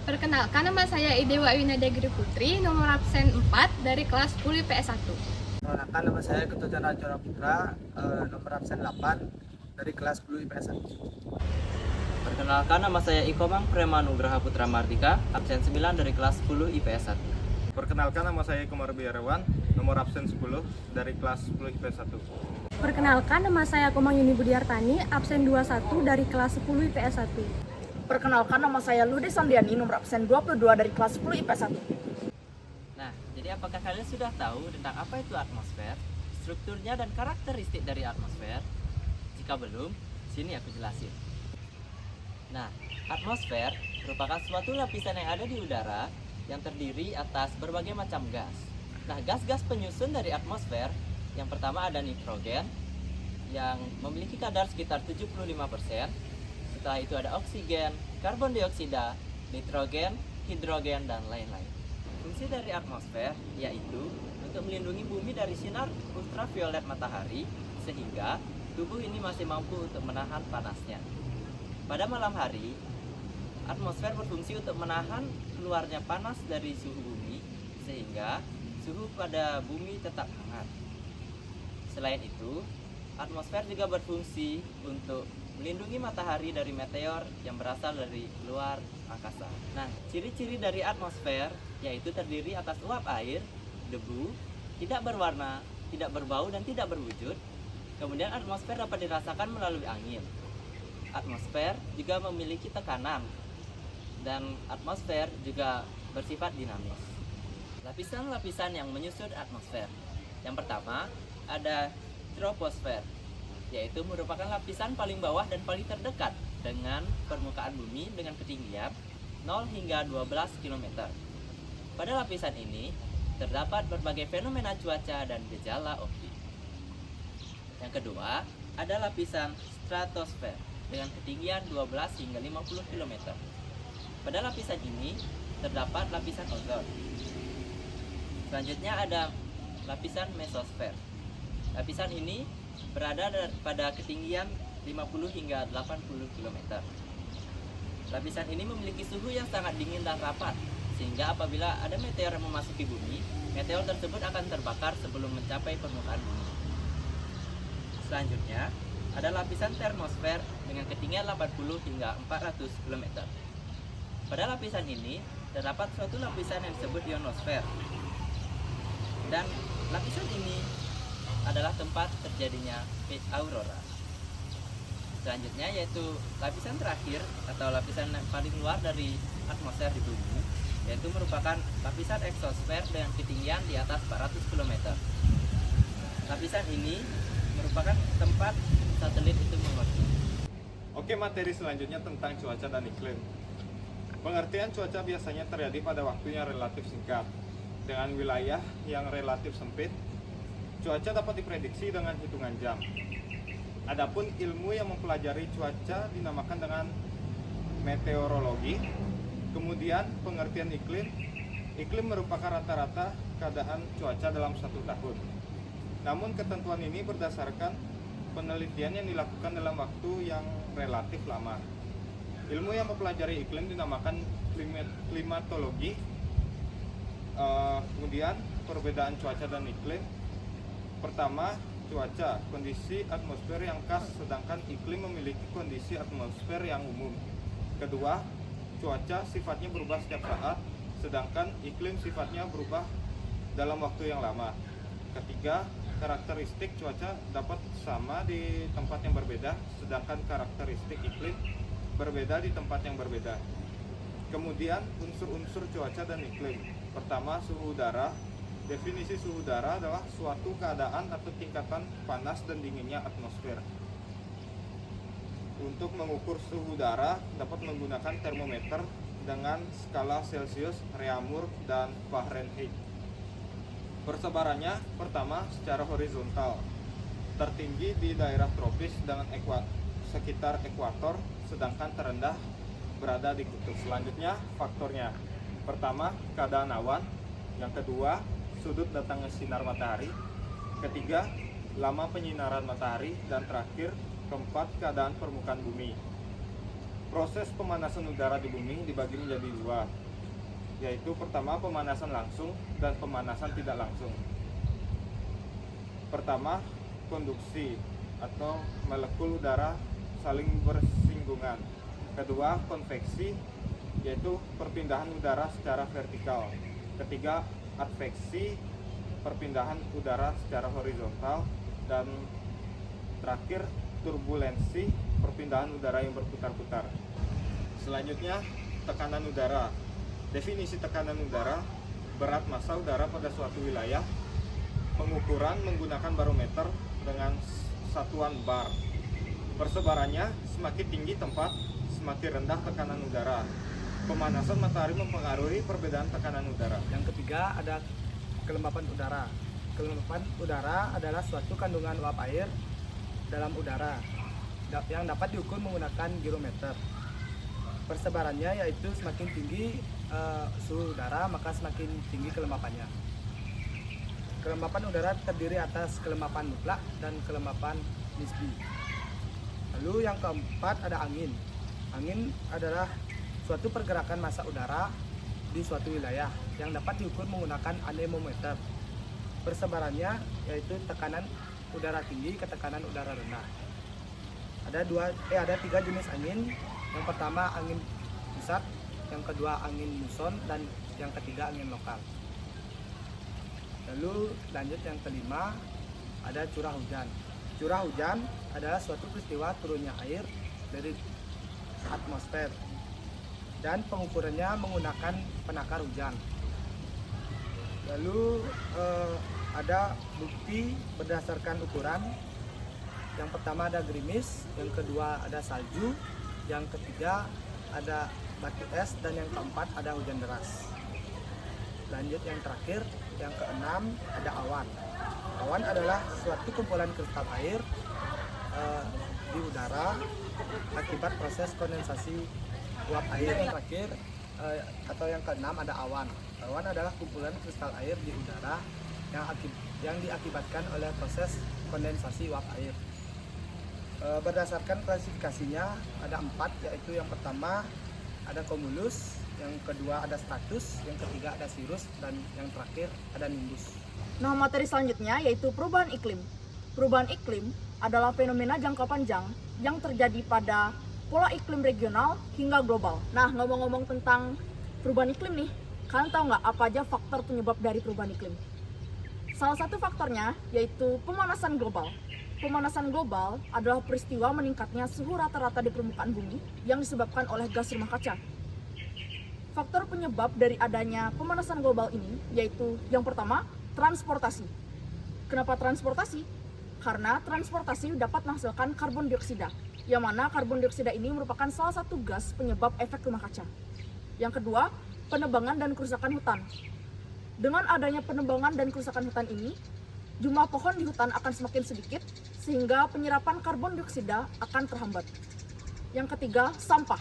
Perkenalkan, nama saya Idewa Winada Giri Putri, nomor absen 4 dari kelas 10 IPS 1. Perkenalkan, nama saya Ketujuan Rajora Putra, nomor absen 8 dari kelas 10 IPS 1. Perkenalkan, nama saya Ikomang Premanugraha Putra Mardika, absen 9 dari kelas 10 IPS 1. Perkenalkan, nama saya Komar Biarawan, nomor absen 10 dari kelas 10 IPS 1. Perkenalkan, nama saya Komang Yuni Budiartani, absen 21 dari kelas 10 IPS 1. Perkenalkan, nama saya Lude Sandiani, nomor absen 22 dari kelas 10 IPS 1. Nah, jadi apakah kalian sudah tahu tentang apa itu atmosfer, strukturnya dan karakteristik dari atmosfer? Jika belum, sini aku jelasin. Nah, atmosfer merupakan suatu lapisan yang ada di udara yang terdiri atas berbagai macam gas. Nah, gas-gas penyusun dari atmosfer, yang pertama ada nitrogen yang memiliki kadar sekitar 75%. Setelah itu ada oksigen, karbon dioksida, nitrogen, hidrogen, dan lain-lain. Fungsi dari atmosfer yaitu untuk melindungi bumi dari sinar ultraviolet matahari sehingga tubuh ini masih mampu untuk menahan panasnya. Pada malam hari, atmosfer berfungsi untuk menahan keluarnya panas dari suhu bumi sehingga suhu pada bumi tetap hangat. Selain itu, atmosfer juga berfungsi untuk melindungi matahari dari meteor yang berasal dari luar angkasa. Nah, ciri-ciri dari atmosfer yaitu terdiri atas uap air, debu, tidak berwarna, tidak berbau, dan tidak berwujud. Kemudian atmosfer dapat dirasakan melalui angin. Atmosfer juga memiliki tekanan, dan atmosfer juga bersifat dinamis. Lapisan-lapisan yang menyusun atmosfer. Yang pertama, ada troposfer, yaitu merupakan lapisan paling bawah dan paling terdekat dengan permukaan bumi dengan ketinggian 0 hingga 12 km. Pada lapisan ini, terdapat berbagai fenomena cuaca dan gejala optik. Yang kedua, ada lapisan stratosfer dengan ketinggian 12 hingga 50 km. Pada lapisan ini, terdapat lapisan ozon. Selanjutnya ada lapisan mesosfer. Lapisan ini berada pada ketinggian 50 hingga 80 km. Lapisan ini memiliki suhu yang sangat dingin dan rapat, sehingga apabila ada meteor yang memasuki bumi, meteor tersebut akan terbakar sebelum mencapai permukaan bumi. Selanjutnya, ada lapisan termosfer dengan ketinggian 80 hingga 400 km. Pada lapisan ini, terdapat suatu lapisan yang disebut ionosfer. Dan lapisan ini adalah tempat terjadinya peak aurora. Selanjutnya yaitu lapisan terakhir atau lapisan yang paling luar dari atmosfer di bumi, yaitu merupakan lapisan eksosfer dengan ketinggian di atas 400 km. Lapisan ini merupakan tempat satelit itu mengorbit. Oke, materi selanjutnya tentang cuaca dan iklim. Pengertian cuaca biasanya terjadi pada waktu yang relatif singkat, dengan wilayah yang relatif sempit. Cuaca dapat diprediksi dengan hitungan jam. Adapun ilmu yang mempelajari cuaca dinamakan dengan meteorologi. Kemudian pengertian iklim. Iklim merupakan rata-rata keadaan cuaca dalam satu tahun. Namun ketentuan ini berdasarkan penelitian yang dilakukan dalam waktu yang relatif lama. Ilmu yang mempelajari iklim dinamakan klimatologi. Kemudian perbedaan cuaca dan iklim. Pertama, cuaca, kondisi atmosfer yang khas, sedangkan iklim memiliki kondisi atmosfer yang umum. Kedua, cuaca sifatnya berubah setiap saat, sedangkan iklim sifatnya berubah dalam waktu yang lama. Ketiga, karakteristik cuaca dapat sama di tempat yang berbeda, sedangkan karakteristik iklim berbeda di tempat yang berbeda. Kemudian, unsur-unsur cuaca dan iklim. Pertama, suhu udara. Definisi suhu udara adalah suatu keadaan atau tingkatan panas dan dinginnya atmosfer. Untuk mengukur suhu udara dapat menggunakan termometer dengan skala Celcius, Reaumur, dan Fahrenheit. Persebarannya pertama secara horizontal, tertinggi di daerah tropis dengan sekitar ekuator, sedangkan terendah berada di kutub. Selanjutnya faktornya. Pertama, keadaan awan. Yang kedua, sudut datangnya sinar matahari. Ketiga, lama penyinaran matahari. Dan terakhir, keempat, keadaan permukaan bumi. Proses pemanasan udara di bumi dibagi menjadi dua, yaitu pertama pemanasan langsung dan pemanasan tidak langsung. Pertama, konduksi atau molekul udara saling bersinggungan. Kedua, konveksi, yaitu perpindahan udara secara vertikal. Ketiga, adveksi, perpindahan udara secara horizontal. Dan terakhir, turbulensi, perpindahan udara yang berputar-putar. Selanjutnya, tekanan udara. Definisi tekanan udara: berat massa udara pada suatu wilayah, pengukuran menggunakan barometer dengan satuan bar. Persebarannya: semakin tinggi tempat, semakin rendah tekanan udara. Pemanasan matahari mempengaruhi perbedaan tekanan udara. Yang ketiga ada kelembapan udara. Kelembapan udara adalah suatu kandungan uap air dalam udara yang dapat diukur menggunakan girometer. Persebarannya yaitu semakin tinggi suhu udara maka semakin tinggi kelembapannya. Kelembapan udara terdiri atas kelembapan mutlak dan kelembapan nisbi. Lalu yang keempat ada angin. Angin adalah suatu pergerakan massa udara di suatu wilayah yang dapat diukur menggunakan anemometer. Persebarannya yaitu tekanan udara tinggi ke tekanan udara rendah. Ada tiga jenis angin. Yang pertama angin pusat, yang kedua angin muson, dan yang ketiga angin lokal. Lalu lanjut yang kelima ada curah hujan. Curah hujan adalah suatu peristiwa turunnya air dari atmosfer dan pengukurannya menggunakan penakar hujan. Lalu ada bukti berdasarkan ukuran. Yang pertama ada gerimis, yang kedua ada salju, yang ketiga ada batu es, dan yang keempat ada hujan deras. Lanjut yang terakhir, yang keenam ada awan. Awan adalah suatu kumpulan kristal air di udara akibat proses kondensasi uap air. Yang terakhir atau yang keenam ada awan. Awan adalah kumpulan kristal air di udara yang diakibatkan oleh proses kondensasi uap air. Berdasarkan klasifikasinya ada 4, yaitu yang pertama ada cumulus, yang kedua ada stratus, yang ketiga ada cirrus, dan yang terakhir ada nimbus. Nah, materi selanjutnya yaitu perubahan iklim. Perubahan iklim adalah fenomena jangka panjang yang terjadi pada pola iklim regional hingga global. Nah, ngomong-ngomong tentang perubahan iklim nih, kalian tahu nggak apa aja faktor penyebab dari perubahan iklim? Salah satu faktornya yaitu pemanasan global. Pemanasan global adalah peristiwa meningkatnya suhu rata-rata di permukaan bumi yang disebabkan oleh gas rumah kaca. Faktor penyebab dari adanya pemanasan global ini yaitu yang pertama, transportasi. Kenapa transportasi? Karena transportasi dapat menghasilkan karbon dioksida, yang mana karbon dioksida ini merupakan salah satu gas penyebab efek rumah kaca. Yang kedua, penebangan dan kerusakan hutan. Dengan adanya penebangan dan kerusakan hutan ini, jumlah pohon di hutan akan semakin sedikit, sehingga penyerapan karbon dioksida akan terhambat. Yang ketiga, sampah.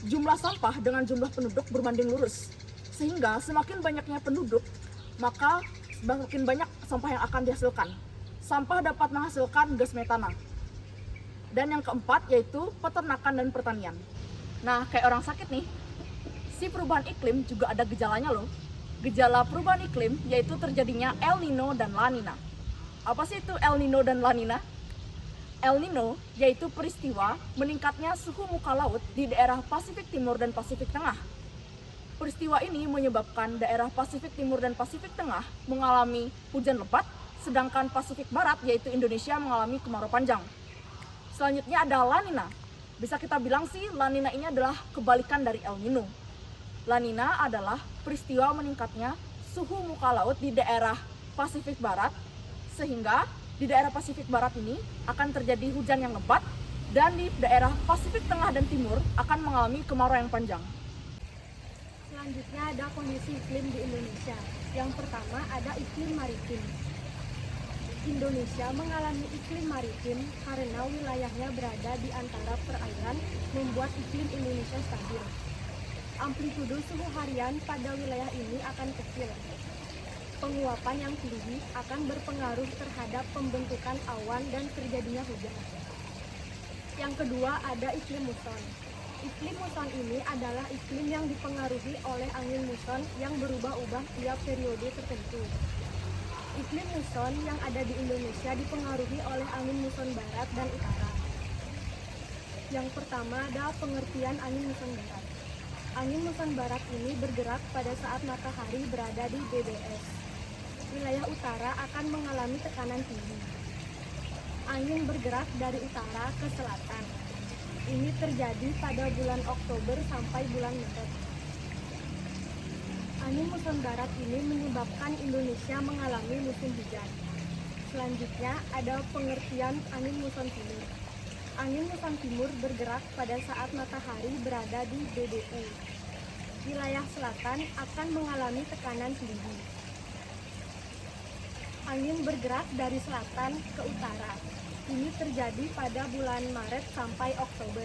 Jumlah sampah dengan jumlah penduduk berbanding lurus, sehingga semakin banyaknya penduduk, maka semakin banyak sampah yang akan dihasilkan. Sampah dapat menghasilkan gas metana. Dan yang keempat yaitu peternakan dan pertanian. Nah, kayak orang sakit nih, si perubahan iklim juga ada gejalanya loh. Gejala perubahan iklim yaitu terjadinya El Nino dan La Nina. Apa sih itu El Nino dan La Nina? El Nino yaitu peristiwa meningkatnya suhu muka laut di daerah Pasifik Timur dan Pasifik Tengah. Peristiwa ini menyebabkan daerah Pasifik Timur dan Pasifik Tengah mengalami hujan lebat, sedangkan Pasifik Barat yaitu Indonesia mengalami kemarau panjang. Selanjutnya ada La Nina. Bisa kita bilang sih La Nina ini adalah kebalikan dari El Nino. La Nina adalah peristiwa meningkatnya suhu muka laut di daerah Pasifik Barat, sehingga di daerah Pasifik Barat ini akan terjadi hujan yang lebat, dan di daerah Pasifik Tengah dan Timur akan mengalami kemarau yang panjang. Selanjutnya ada kondisi iklim di Indonesia. Yang pertama ada iklim maritim. Indonesia mengalami iklim maritim karena wilayahnya berada di antara perairan, membuat iklim Indonesia stabil. Amplitudo suhu harian pada wilayah ini akan kecil. Penguapan yang tinggi akan berpengaruh terhadap pembentukan awan dan terjadinya hujan. Yang kedua ada iklim muson. Iklim muson ini adalah iklim yang dipengaruhi oleh angin muson yang berubah-ubah tiap periode tertentu. Iklim muson yang ada di Indonesia dipengaruhi oleh angin muson barat dan utara. Yang pertama ada pengertian angin muson barat. Angin muson barat ini bergerak pada saat matahari berada di BBS. Wilayah utara akan mengalami tekanan tinggi. Angin bergerak dari utara ke selatan. Ini terjadi pada bulan Oktober sampai bulan Maret. Angin muson barat ini menyebabkan Indonesia mengalami musim hujan. Selanjutnya ada pengertian angin muson timur. Angin muson timur bergerak pada saat matahari berada di BDU. Wilayah selatan akan mengalami tekanan tinggi. Angin bergerak dari selatan ke utara. Ini terjadi pada bulan Maret sampai Oktober.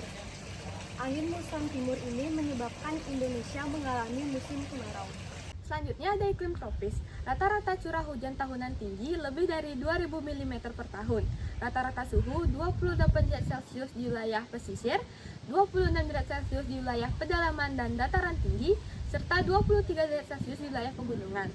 Angin muson timur ini menyebabkan Indonesia mengalami musim kemarau. Selanjutnya ada iklim tropis. Rata-rata curah hujan tahunan tinggi lebih dari 2000 mm per tahun. Rata-rata suhu 28 derajat Celcius di wilayah pesisir, 26 derajat Celcius di wilayah pedalaman dan dataran tinggi, serta 23 derajat Celcius di wilayah pegunungan.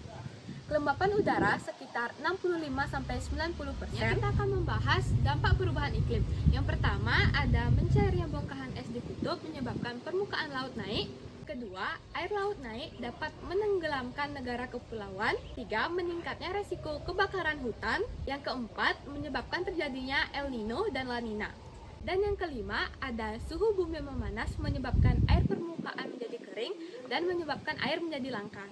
Kelembapan udara sekitar 65-90%. Kita akan membahas dampak perubahan iklim. Yang pertama ada mencairnya bongkahan es di kutub menyebabkan permukaan laut naik. Kedua, air laut naik dapat menenggelamkan negara kepulauan. Tiga, meningkatnya resiko kebakaran hutan. Yang keempat, menyebabkan terjadinya El Nino dan La Nina. Dan yang kelima, ada suhu bumi memanas menyebabkan air permukaan menjadi kering dan menyebabkan air menjadi langka.